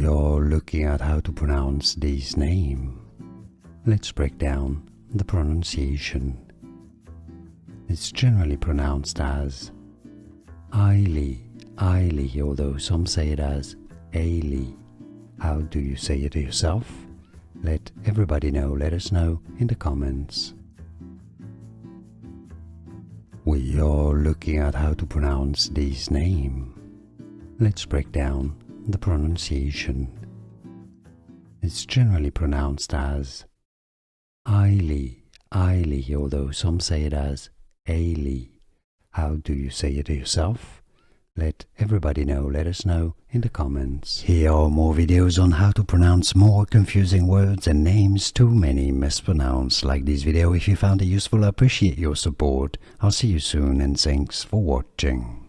We are looking at how to pronounce this name. Let's break down the pronunciation. It's generally pronounced as Ailidh, Ailidh, although some say it as Ailidh. How do you say it yourself? Let everybody know, let us know in the comments. We are looking at how to pronounce this name. Let's break down the pronunciation. It's generally pronounced as Ailidh, Ailidh, although some say it as Ailidh. How do you say it yourself? Let everybody know, let us know in the comments. Here are more videos on how to pronounce more confusing words and names too many mispronounced. Like this video if you found it useful. I appreciate your support. I'll see you soon and thanks for watching.